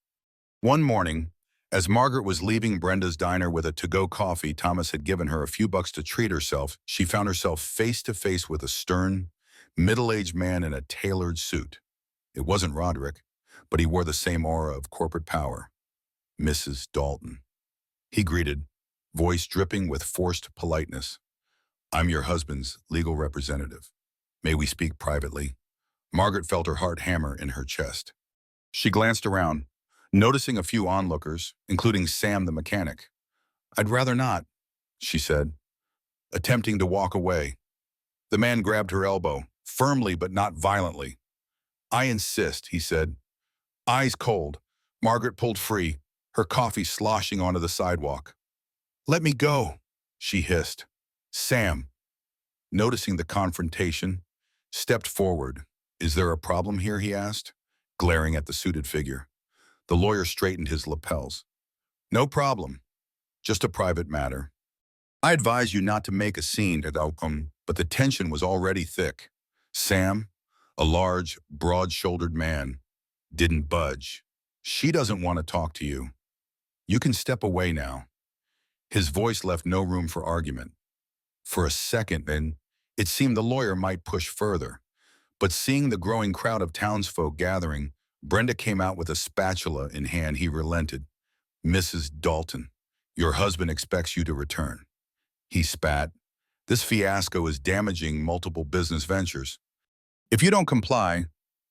One morning, as Margaret was leaving Brenda's diner with a to-go coffee Thomas had given her a few bucks to treat herself, she found herself face to face with a stern, middle-aged man in a tailored suit. It wasn't Roderick, but he wore the same aura of corporate power. Mrs. Dalton. He greeted, voice dripping with forced politeness. I'm your husband's legal representative. May we speak privately? Margaret felt her heart hammer in her chest. She glanced around, noticing a few onlookers, including Sam the mechanic. I'd rather not, she said, attempting to walk away. The man grabbed her elbow, firmly but not violently. I insist, he said. Eyes cold, Margaret pulled free, her coffee sloshing onto the sidewalk. Let me go, she hissed. Sam, noticing the confrontation, stepped forward. Is there a problem here, he asked, glaring at the suited figure. The lawyer straightened his lapels. No problem, just a private matter. I advise you not to make a scene at outcome, but the tension was already thick. Sam, a large, broad-shouldered man, didn't budge. She doesn't want to talk to you. You can step away now. His voice left no room for argument. For a second, then, it seemed the lawyer might push further. But seeing the growing crowd of townsfolk gathering, Brenda came out with a spatula in hand. He relented. Mrs. Dalton, your husband expects you to return. He spat. This fiasco is damaging multiple business ventures. If you don't comply,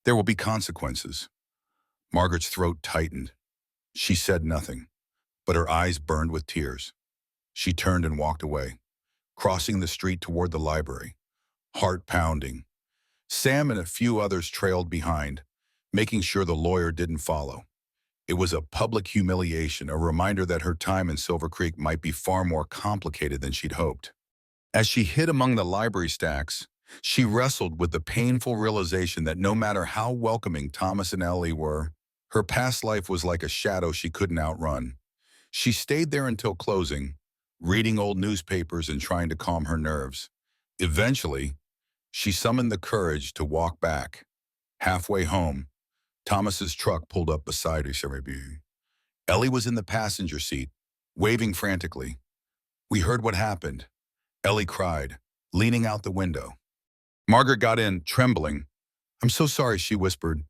there will be consequences. Margaret's throat tightened. She said nothing, but her eyes burned with tears. She turned and walked away, crossing the street toward the library, heart pounding. Sam and a few others trailed behind, making sure the lawyer didn't follow. It was a public humiliation, a reminder that her time in Silver Creek might be far more complicated than she'd hoped. As she hid among the library stacks, she wrestled with the painful realization that no matter how welcoming Thomas and Ellie were, her past life was like a shadow she couldn't outrun. She stayed there until closing, reading old newspapers and trying to calm her nerves. Eventually, she summoned the courage to walk back. Halfway home, Thomas's truck pulled up beside her. Ellie was in the passenger seat, waving frantically. We heard what happened, Ellie cried, leaning out the window. Margaret got in, trembling. I'm so sorry, she whispered.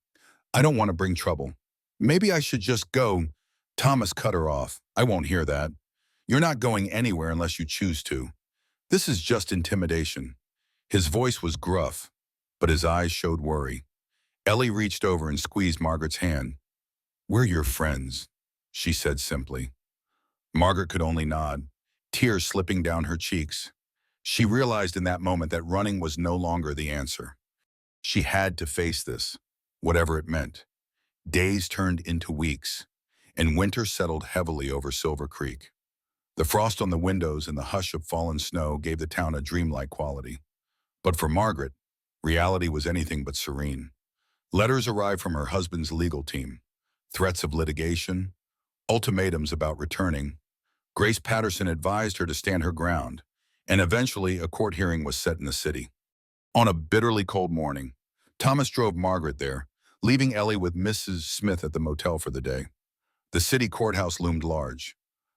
I don't want to bring trouble. Maybe I should just go. Thomas cut her off. I won't hear that. You're not going anywhere unless you choose to. This is just intimidation. His voice was gruff, but his eyes showed worry. Ellie reached over and squeezed Margaret's hand. We're your friends, she said simply. Margaret could only nod, tears slipping down her cheeks. She realized in that moment that running was no longer the answer. She had to face this, whatever it meant. Days turned into weeks, and winter settled heavily over Silver Creek. The frost on the windows and the hush of fallen snow gave the town a dreamlike quality. But for Margaret, reality was anything but serene. Letters arrived from her husband's legal team, threats of litigation, ultimatums about returning. Grace Patterson advised her to stand her ground, and eventually a court hearing was set in the city. On a bitterly cold morning, Thomas drove Margaret there, leaving Ellie with Mrs. Smith at the motel for the day. The city courthouse loomed large,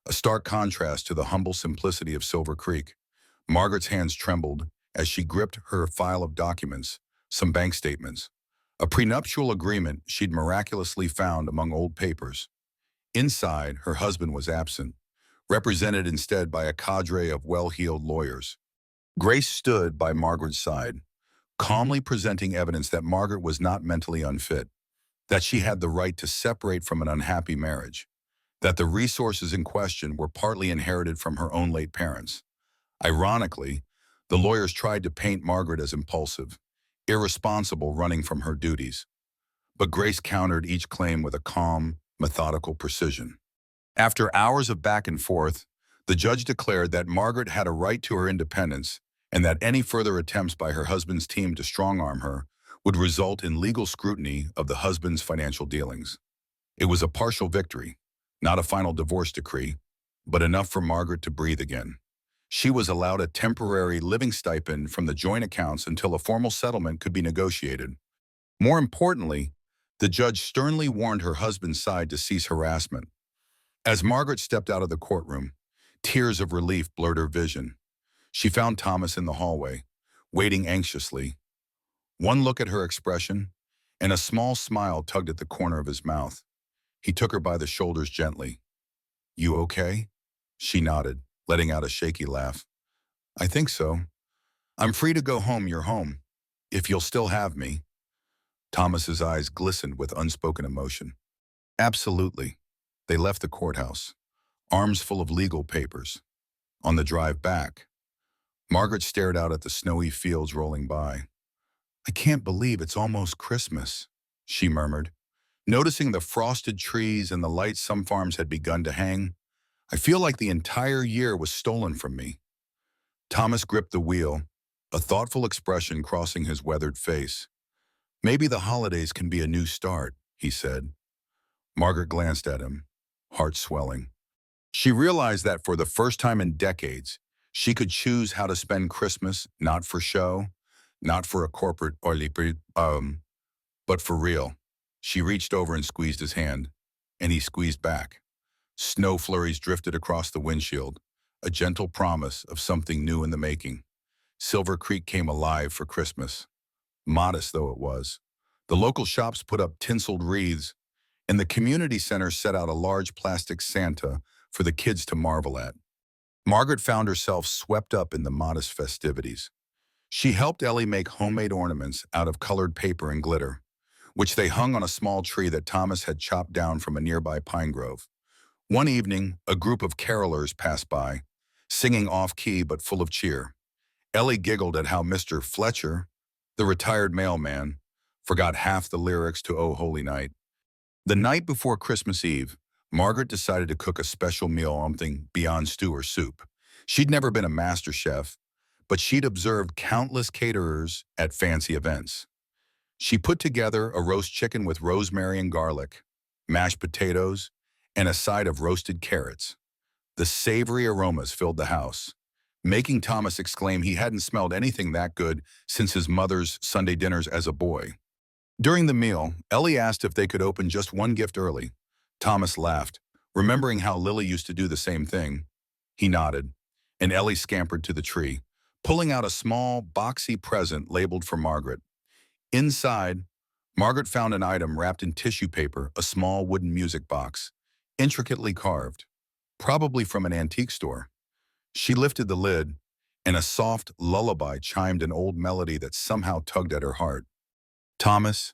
a stark contrast to the humble simplicity of Silver Creek. Margaret's hands trembled as she gripped her file of documents, some bank statements, a prenuptial agreement she'd miraculously found among old papers. Inside, her husband was absent, represented instead by a cadre of well-heeled lawyers. Grace stood by Margaret's side, calmly presenting evidence that Margaret was not mentally unfit, that she had the right to separate from an unhappy marriage, that the resources in question were partly inherited from her own late parents. Ironically, the lawyers tried to paint Margaret as impulsive, irresponsible, running from her duties. But Grace countered each claim with a calm, methodical precision. After hours of back and forth, the judge declared that Margaret had a right to her independence and that any further attempts by her husband's team to strong-arm her would result in legal scrutiny of the husband's financial dealings. It was a partial victory, not a final divorce decree, but enough for Margaret to breathe again. She was allowed a temporary living stipend from the joint accounts until a formal settlement could be negotiated. More importantly, the judge sternly warned her husband's side to cease harassment. As Margaret stepped out of the courtroom, tears of relief blurred her vision. She found Thomas in the hallway, waiting anxiously. One look at her expression, and a small smile tugged at the corner of his mouth. He took her by the shoulders gently. "You okay?" She nodded, letting out a shaky laugh. "I think so. I'm free to go home. You're home, if you'll still have me." Thomas's eyes glistened with unspoken emotion. "Absolutely." They left the courthouse, arms full of legal papers. On the drive back, Margaret stared out at the snowy fields rolling by. "I can't believe it's almost Christmas," she murmured. "Noticing the frosted trees and the lights some farms had begun to hang, I feel like the entire year was stolen from me." Thomas gripped the wheel, a thoughtful expression crossing his weathered face. "Maybe the holidays can be a new start," he said. Margaret glanced at him, heart swelling. She realized that for the first time in decades, she could choose how to spend Christmas, not for show, not for a corporate but for real. She reached over and squeezed his hand, and he squeezed back. Snow flurries drifted across the windshield, a gentle promise of something new in the making. Silver Creek came alive for Christmas, modest though it was. The local shops put up tinseled wreaths, and the community center set out a large plastic Santa for the kids to marvel at. Margaret found herself swept up in the modest festivities. She helped Ellie make homemade ornaments out of colored paper and glitter, which they hung on a small tree that Thomas had chopped down from a nearby pine grove. One evening, a group of carolers passed by, singing off-key but full of cheer. Ellie giggled at how Mr. Fletcher, the retired mailman, forgot half the lyrics to "O Holy Night." The night before Christmas Eve, Margaret decided to cook a special meal, something beyond stew or soup. She'd never been a master chef, but she'd observed countless caterers at fancy events. She put together a roast chicken with rosemary and garlic, mashed potatoes, and a side of roasted carrots. The savory aromas filled the house, making Thomas exclaim he hadn't smelled anything that good since his mother's Sunday dinners as a boy. During the meal, Ellie asked if they could open just one gift early. Thomas laughed, remembering how Lily used to do the same thing. He nodded, and Ellie scampered to the tree, pulling out a small, boxy present labeled for Margaret. Inside, Margaret found an item wrapped in tissue paper, a small wooden music box, intricately carved, probably from an antique store. She lifted the lid, and a soft lullaby chimed an old melody that somehow tugged at her heart. "Thomas,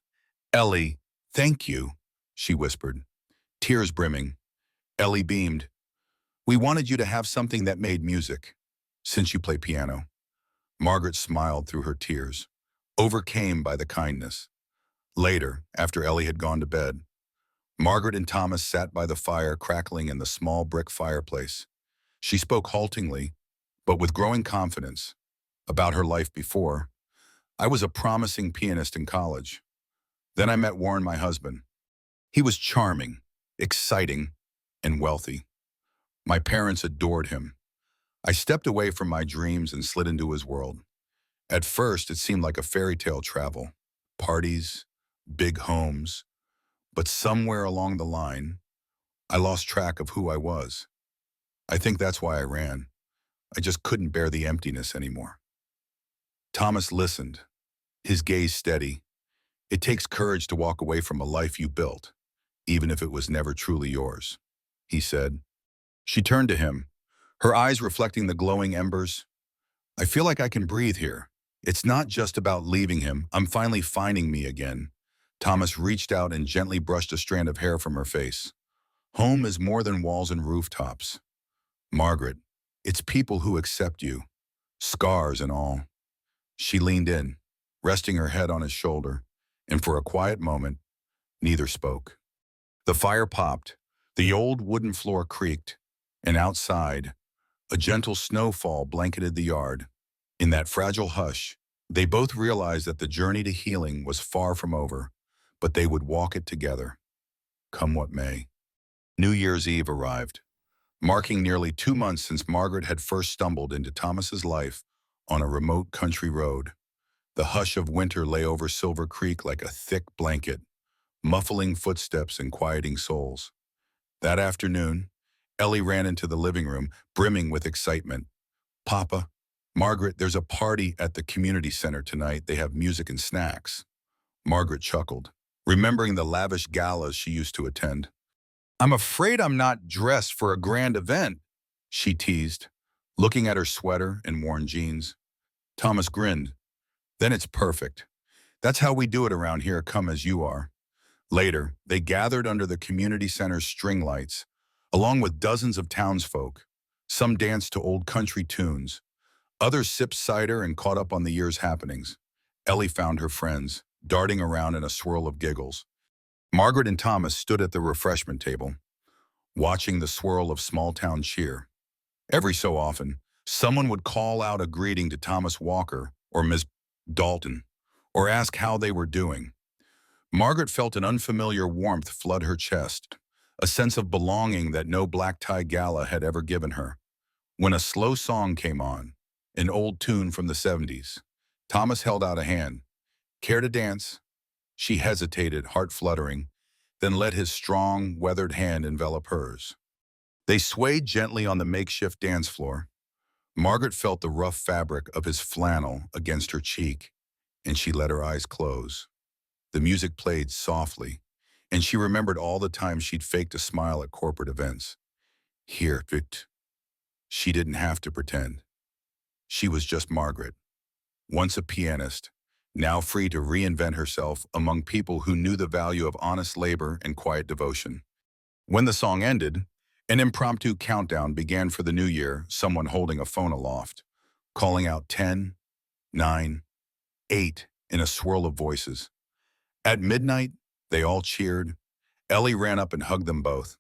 Ellie, thank you," she whispered, tears brimming. Ellie beamed. "We wanted you to have something that made music, since you play piano." Margaret smiled through her tears, overcame by the kindness. Later, after Ellie had gone to bed, Margaret and Thomas sat by the fire crackling in the small brick fireplace. She spoke haltingly, but with growing confidence, about her life before. "I was a promising pianist in college. Then I met Warren, my husband. He was charming, exciting, and wealthy. My parents adored him. I stepped away from my dreams and slid into his world. At first, it seemed like a fairy tale travel, parties, big homes, but somewhere along the line, I lost track of who I was. I think that's why I ran. I just couldn't bear the emptiness anymore." Thomas listened, his gaze steady. "It takes courage to walk away from a life you built, even if it was never truly yours," he said. She turned to him, her eyes reflecting the glowing embers. "I feel like I can breathe here, It's not just about leaving him. I'm finally finding me again. Thomas reached out and gently brushed a strand of hair from her face. Home is more than walls and rooftops. Margaret, it's people who accept you, scars and all. She leaned in, resting her head on his shoulder, and for a quiet moment, neither spoke. The fire popped, the old wooden floor creaked, and outside, a gentle snowfall blanketed the yard. In that fragile hush, they both realized that the journey to healing was far from over, but they would walk it together, come what may. New Year's Eve arrived, marking nearly 2 months since Margaret had first stumbled into Thomas's life on a remote country road. The hush of winter lay over Silver Creek like a thick blanket, muffling footsteps and quieting souls. That afternoon, Ellie ran into the living room, brimming with excitement. "Papa, Margaret, there's a party at the community center tonight. They have music and snacks." Margaret chuckled, remembering the lavish galas she used to attend. "I'm afraid I'm not dressed for a grand event," she teased, looking at her sweater and worn jeans. Thomas grinned. "Then it's perfect. That's how we do it around here, come as you are." Later, they gathered under the community center's string lights, along with dozens of townsfolk. Some danced to old country tunes. Others sipped cider and caught up on the year's happenings. Ellie found her friends, darting around in a swirl of giggles. Margaret and Thomas stood at the refreshment table, watching the swirl of small-town cheer. Every so often, someone would call out a greeting to Thomas Walker or Miss Dalton, or ask how they were doing. Margaret felt an unfamiliar warmth flood her chest, a sense of belonging that no black-tie gala had ever given her. When a slow song came on, an old tune from the 70s, Thomas held out a hand. "Care to dance?" She hesitated, heart fluttering, then let his strong, weathered hand envelop hers. They swayed gently on the makeshift dance floor. Margaret felt the rough fabric of his flannel against her cheek, and she let her eyes close. The music played softly, and she remembered all the times she'd faked a smile at corporate events. Here, Vit. She didn't have to pretend. She was just Margaret, once a pianist, now free to reinvent herself among people who knew the value of honest labor and quiet devotion. When the song ended, an impromptu countdown began for the new year, someone holding a phone aloft, calling out 10, 9, 8 in a swirl of voices. At midnight, they all cheered. Ellie ran up and hugged them both.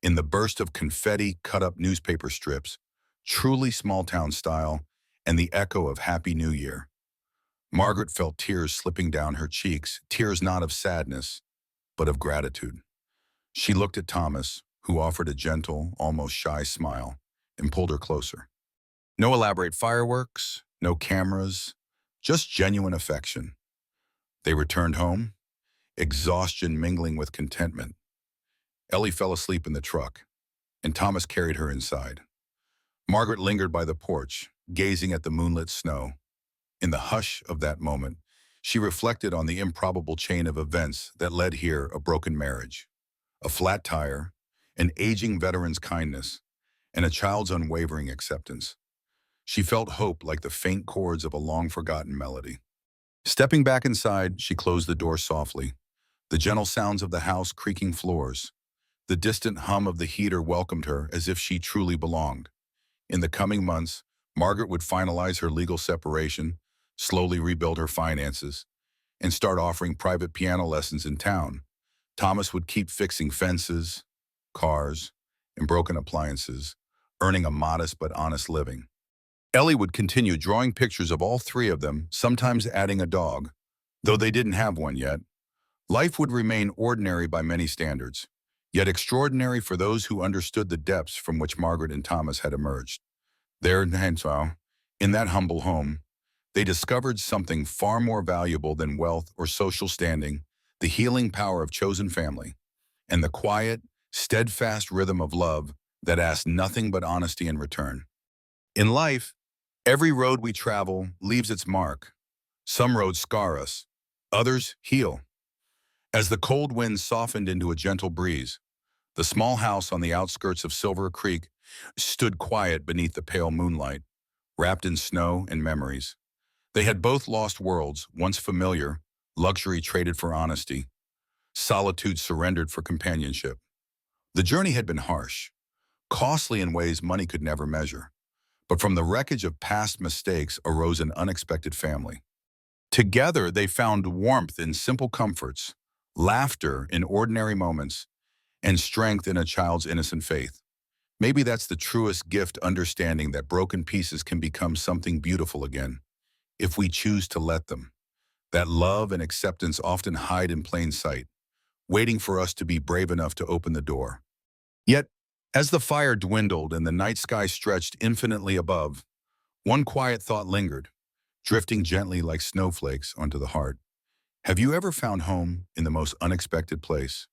In the burst of confetti, cut-up newspaper strips, truly small-town style, and the echo of Happy New Year. Margaret felt tears slipping down her cheeks, tears not of sadness, but of gratitude. She looked at Thomas, who offered a gentle, almost shy smile, and pulled her closer. No elaborate fireworks, no cameras, just genuine affection. They returned home, exhaustion mingling with contentment. Ellie fell asleep in the truck, and Thomas carried her inside. Margaret lingered by the porch, gazing at the moonlit snow. In the hush of that moment, she reflected on the improbable chain of events that led here: a broken marriage, a flat tire, an aging veteran's kindness, and a child's unwavering acceptance. She felt hope like the faint chords of a long-forgotten melody. Stepping back inside, she closed the door softly. The gentle sounds of the house creaking floors. The distant hum of the heater welcomed her as if she truly belonged. In the coming months, Margaret would finalize her legal separation, slowly rebuild her finances, and start offering private piano lessons in town. Thomas would keep fixing fences, cars, and broken appliances, earning a modest but honest living. Ellie would continue drawing pictures of all three of them, sometimes adding a dog, though they didn't have one yet. Life would remain ordinary by many standards, yet extraordinary for those who understood the depths from which Margaret and Thomas had emerged. There, in that humble home, they discovered something far more valuable than wealth or social standing: the healing power of chosen family, and the quiet, steadfast rhythm of love that asked nothing but honesty in return. In life, every road we travel leaves its mark. Some roads scar us, others heal. As the cold wind softened into a gentle breeze, the small house on the outskirts of Silver Creek stood quiet beneath the pale moonlight, wrapped in snow and memories. They had both lost worlds, once familiar, luxury traded for honesty, solitude surrendered for companionship. The journey had been harsh, costly in ways money could never measure. But from the wreckage of past mistakes arose an unexpected family. Together, they found warmth in simple comforts, laughter in ordinary moments, and strength in a child's innocent faith. Maybe that's the truest gift, understanding that broken pieces can become something beautiful again, if we choose to let them. That love and acceptance often hide in plain sight, waiting for us to be brave enough to open the door. Yet, as the fire dwindled and the night sky stretched infinitely above, one quiet thought lingered, drifting gently like snowflakes onto the heart. Have you ever found home in the most unexpected place?